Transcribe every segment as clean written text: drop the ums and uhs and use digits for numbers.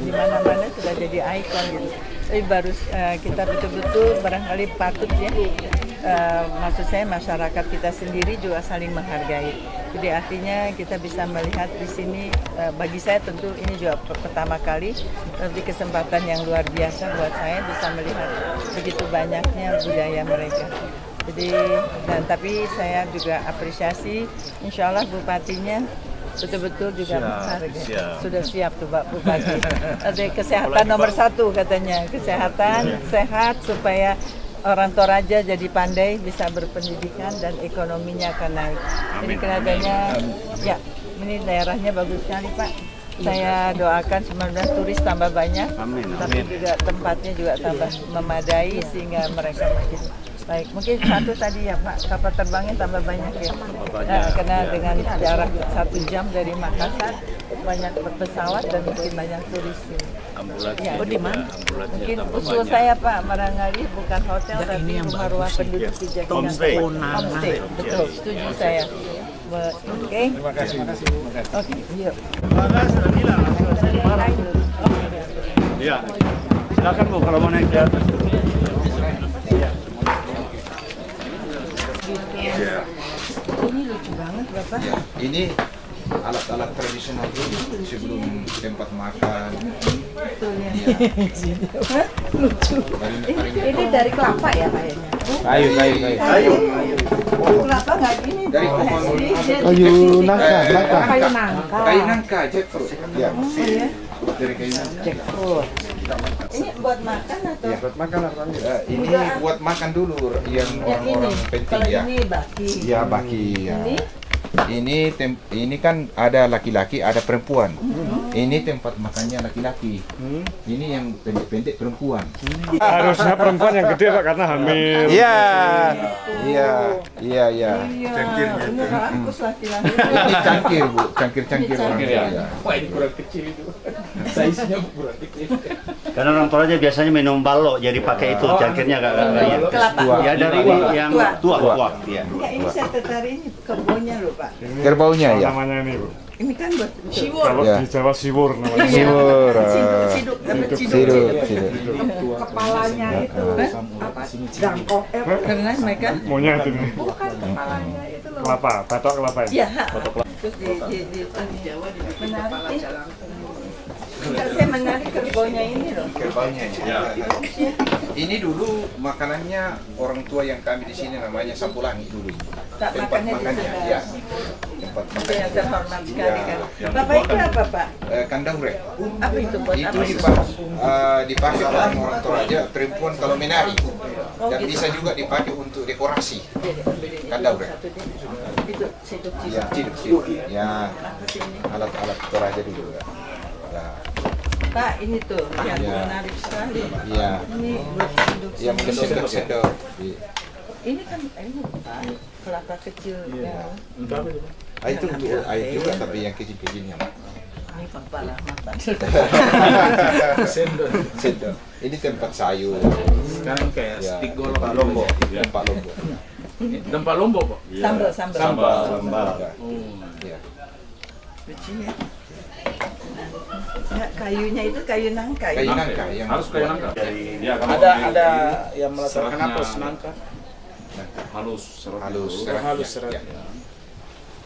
di mana-mana sudah jadi ikon gitu. Tapi baru kita betul-betul barangkali patut ya. Maksud saya masyarakat kita sendiri juga saling menghargai. Jadi artinya kita bisa melihat di sini, bagi saya tentu ini juga pertama kali, tapi kesempatan yang luar biasa buat saya bisa melihat begitu banyaknya budaya mereka. Jadi tapi saya juga apresiasi, insya Allah bupatinya betul-betul juga menghargai. Sudah siap tuh Pak Bupati. Ada kesehatan nomor 1 katanya, kesehatan sehat supaya orang Toraja jadi pandai, bisa berpendidikan dan ekonominya akan naik. Jadi kelihatannya, ya ini daerahnya bagus sekali Pak. Saya doakan semoga turis tambah banyak, tapi juga tempatnya juga tambah memadai sehingga mereka makin baik. Mungkin satu tadi ya Pak, kapal terbangnya tambah banyak ya. Karena dengan jarak 1 jam dari Makassar, banyak pesawat dan mungkin banyak turis. Ya, di mana? Mungkin usul saya Pak, barangkali bukan hotel tapi rumah ruang penduduk dijadikan homestay. Betul, setuju saya. Oke. Terima kasih. Oke, yuk. Iya. Silakan Bu kalau mau naik ke atas. Ini lucu banget Bapak. Ya, ini alat-alat tradisional dulu sebelum tempat makan. Betul ya. Lucu. Ini dari kelapa ya kayaknya. Kayu. Kelapa nggak gini. Dari pohon Kayu nangka. Kayu nangka, jackfruit. Ya. Iya. Dari kayu nangka. Jackfruit. Ini buat makan atau? Ya, buat makan ini buat makan dulu yang orang-orang penting kalau ya. ini baki. Ya, baki ya. Ini? Ini kan ada laki-laki, ada perempuan. Ini tempat makannya laki-laki. Ini yang pendek-pendek perempuan. Harusnya perempuan yang gede Pak karena hamil. Iya. Cangkirnya itu. Bagus laki-laki. Ini cangkir Bu, cangkir orang ya. Toraja. Wah ini kurang kecil itu. Size-nya kurang kecil. Karena orang Toraja biasanya minum balok, jadi pakai itu cangkirnya agak lain. Kelapa. Ya dari ini yang tua. Ya. Ya, ini saya tertarik ini kebunnya loh Pak. Kerbaunya ya. Namanya ini Bu. Ini kan buat Kalau Ya. di Jawa siwur namanya. Siwur. Ciduk. Kepalanya itu jangkok Karena mereka Maunya itu nih. bukan kepalanya itu loh. Kelapa, batok kelapa ini. ya terus di Jawa menarik. Enggak, saya menarik kerbaunya ini loh. Kerbaunya ya. Ini dulu makanannya orang tua yang kami di sini namanya Sampulangi dulu. Tak Tempat makannya di makannya sana. ya. Tempat Itu yang makannya. terhormat sekali kan. Ya. Bapak itu apa Pak? Kandaure. Apa itu buat Itu apa? dipakai oleh orang Toraja perempuan kalau menari. Dan gitu. bisa juga dipakai untuk dekorasi. Kandaure. Itu ciduk. Ya, ciduk. Ya, alat-alat Toraja dulu ya. Ya. Pak, ini tuh yang Ya. menarik sekali. Iya. Ini buat ciduk. Yang sendok-sendok. Ini kan ini Pak, kelapa kecil ya. Itu air juga tapi yang kecil-kecilnya. Ini kepala mata. Sendok. Ini tempat sayur. Sekarang kayak Ya, stick golok. tempat lombok. Tempat lombok. Tempat lombok Pak. Sambal. Ya. Lucu ya. Ya, kayunya itu kayu nangka ya. Kayu nangka yang Harus kayak nangka. Ya, Ada yang melatar kenapa nangka? halus. serat. Ya.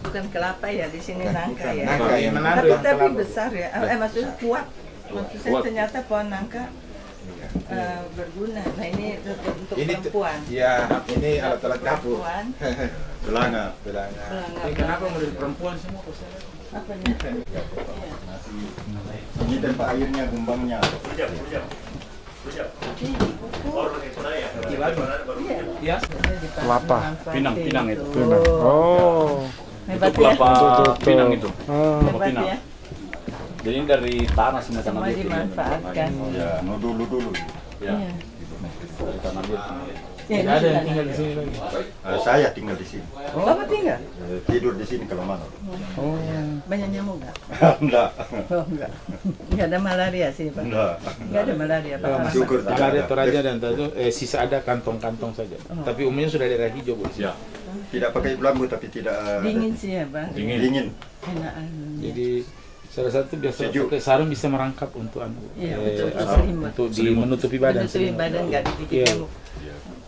Bukan kelapa ya di sini nangka ya. Nangka yang Tapi besar ya. Maksudnya kuat. Maksud saya ternyata pohon nangka berguna. Nah ini untuk perempuan. Ya, ini alat-alat dapur. Perempuan. Belanga. Kenapa menjadi perempuan semua? Apanya? Ini tempat airnya, gumbangnya. Ya. Kelapa. Pinang itu. Oh. Hebat ya. Kelapa pinang itu. Hebat pinang. ya. Jadi ini dari tanah sini tanah Semua liat. dimanfaatkan. Ya, dulu. Ya. Iya. Dari tanah liat. Ya, ini sudah. di sini lagi. Saya tinggal di sini. Bapak tinggal? Tidur di sini kalau mana. Banyak nyamuk nggak? Enggak. Oh enggak. Enggak ada malaria sih Pak. Enggak. Enggak ada malaria Pak. Syukur tidak Malaria ada. Toraja dan itu sisa ada kantong-kantong saja. Tapi umumnya sudah daerah hijau Bu. Ya. Tidak pakai belambu tapi tidak Dingin sih ya Pak. dingin. Enakan. Jadi Salah satu biasa Sejuk. pakai sarung bisa merangkap untuk Iya, betul, selimut. untuk menutupi badan. Menutupi badan nggak digigit Iya. nyamuk.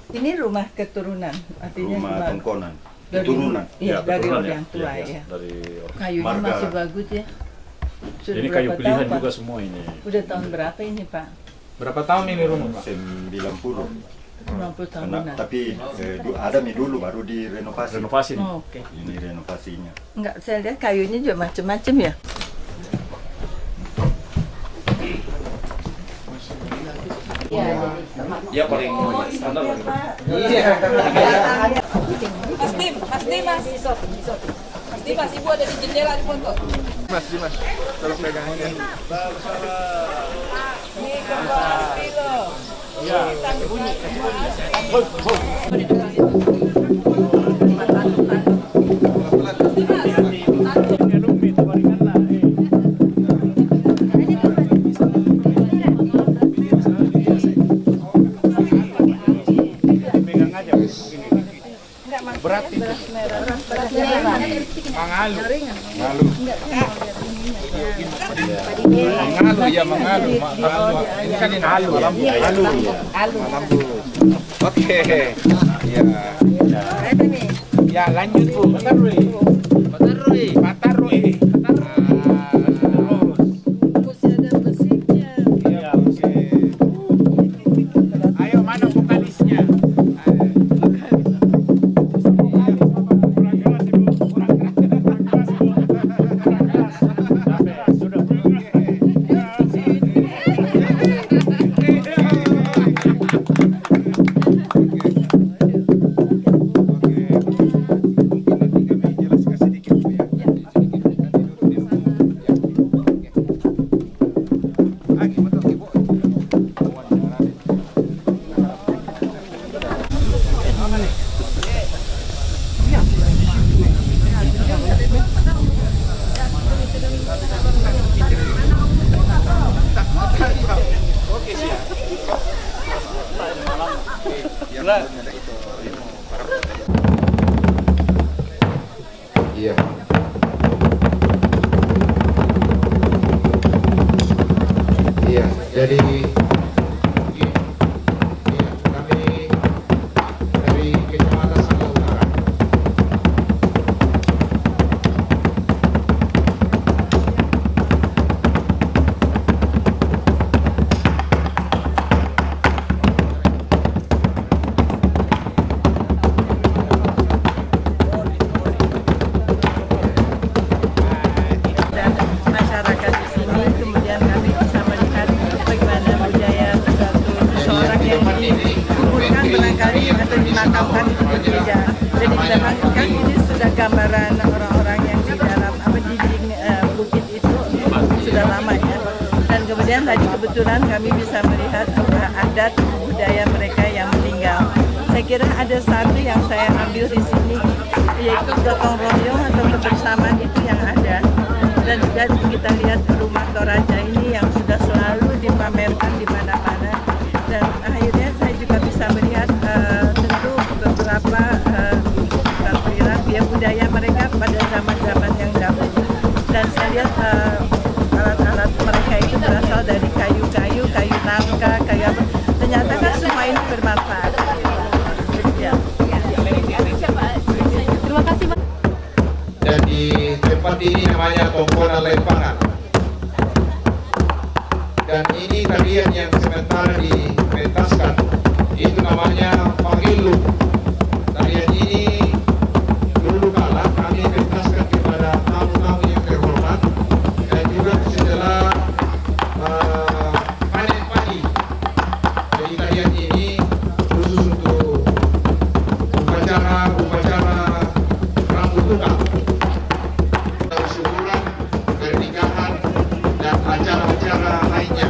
Ini rumah keturunan, artinya Rumah tongkonan. dari Turunan. Iya, dari keturunan orang tua Iya, ya. Dari Kayunya marga. masih bagus ya. Sudah Ini kayu berapa pilihan tahun, Pak? juga semua ini. Udah tahun berapa ini Pak? Berapa tahun ini rumah, Pak? 90. 90 tahunan. Tapi ada nih dulu baru direnovasi. Renovasi nih. Oh, oke. Ini renovasinya. Enggak, saya lihat kayunya juga macam-macam ya. Ya paling standar. Mas Dimas. Mas Dimas, ibu ada di jendela di foto. Mas Dimas, tolong pegangin. Ini kembali kilo. Berat itu. Mangalu. Mengalu ya, mengalu. Ini kan ini alu. Malambu. Oke. Ya. Ya lanjut Bu. Patarui. Masih ada musiknya. Iya, oke. Ayo mana vokalisnya? Iya. Iya, jadi iya, kami dari Kecamatan Sangga Utara. Dan masyarakat di sini kemudian kami bisa melihat bagaimana budaya satu seseorang yang dikuburkan barangkali atau dimakamkan itu berbeda. Jadi memang kan ini sudah gambaran orang-orang yang di dalam dinding bukit itu sudah lama ya. Dan kemudian tadi kebetulan kami bisa melihat adat budaya mereka yang meninggal. Saya kira ada satu yang saya ambil di sini yaitu gotong royong atau kebersamaan itu yang ada. Dan juga kita lihat rumah Toraja ini yang sudah selalu dipamerkan di mana-mana. Dan akhirnya saya juga bisa melihat tentu beberapa perilaku ya budaya mereka pada zaman-zaman yang dahulu. Dan saya lihat alat-alat mereka itu berasal dari kayu-kayu, kayu nangka, kayu apa. Ternyata kan semua ini bermanfaat. Ya. Terima kasih Pak. Dan di tempat ini namanya Tongkonan Lempangan. Dan ini tarian yang sementara dipentaskan, itu namanya Pangilu. Tarian ini dulu kala kami pentaskan kepada tamu-tamu yang terhormat dan juga setelah panen padi. Jadi tarian ini khusus untuk upacara rambut tukang, syukuran, pernikahan, dan acara-acara lainnya.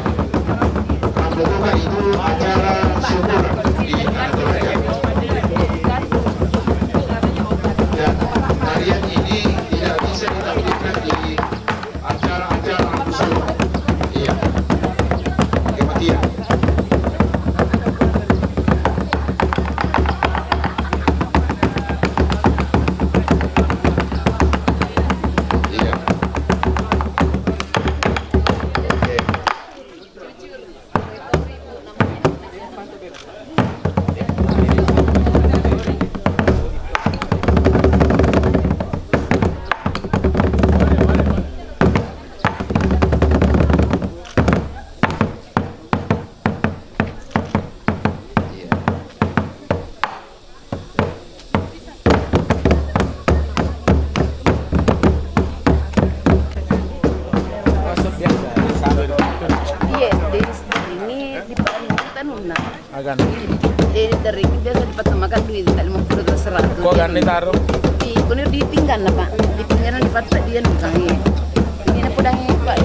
Rambut tukang itu acara syukuran di Tanah Toraja. Agan. Dari itu biasa dipatamakan duit 50 atau 100. Kok agan ditaruh? Kuno ditinggal lah Pak. Ditinggal di patah dia nukangi. Ini na pudang Pak.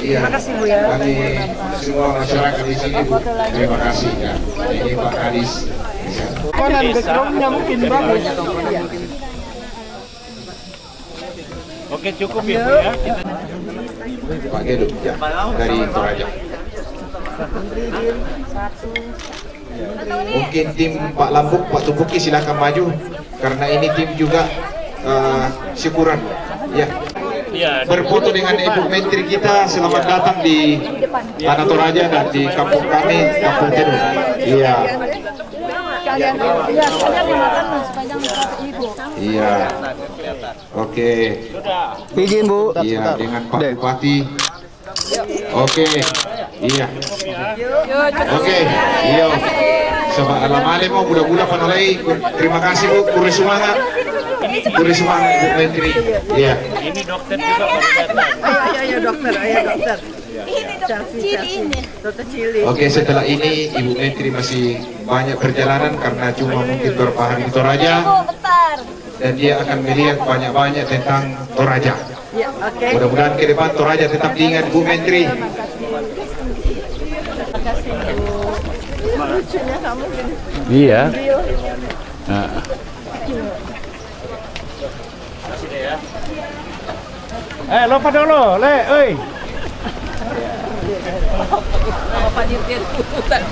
Terima kasih Bu ya. Kami semua masyarakat di sini Bu, terima kasih ya. Ini Pak Kadis. Konan backgroundnya mungkin bagus. Oke, cukup ya Bu ya. Pak Gedo ya, dari Toraja. Mungkin tim Pak Lambuk, Pak Tumbuki silakan maju karena ini tim juga syukuran ya. Berfoto dengan Ibu Menteri kita, selamat datang di Tanah Toraja dan di kampung kami, Kampung Tedu. Iya. Iya. Oke. Izin Bu. Iya, dengan Pak Bupati. Oke. Iya. Oke. Iya. Sama alam-alim mau budak-budak panolai. Terima kasih Bu, kurang semangat. Kurang semangat Ibu Menteri. Iya. Ini dokter juga mau datang. Ayo dokter, ayo dokter. Dokter Cili. Oke, setelah ini Ibu Menteri masih banyak perjalanan karena cuma mungkin beberapa hari di Toraja dan dia akan melihat banyak-banyak tentang Toraja. Ya, oke. Mudah-mudahan ke depan Toraja tetap diingat Bu Menteri. Terima kasih Bu. Lucunya kamu gini. Iya. Lupa dulu, Le, oi. Bapak nyetir hutan.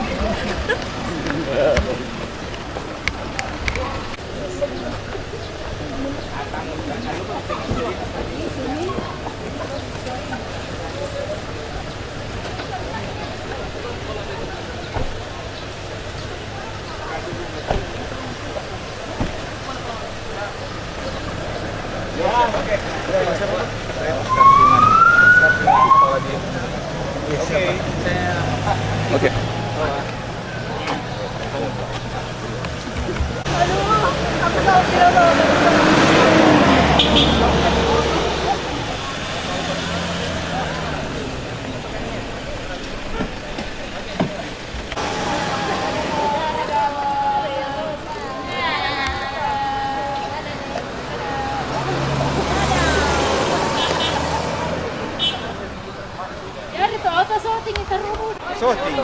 Oke. Ya, itu auto sorting itu rumus. Sorting.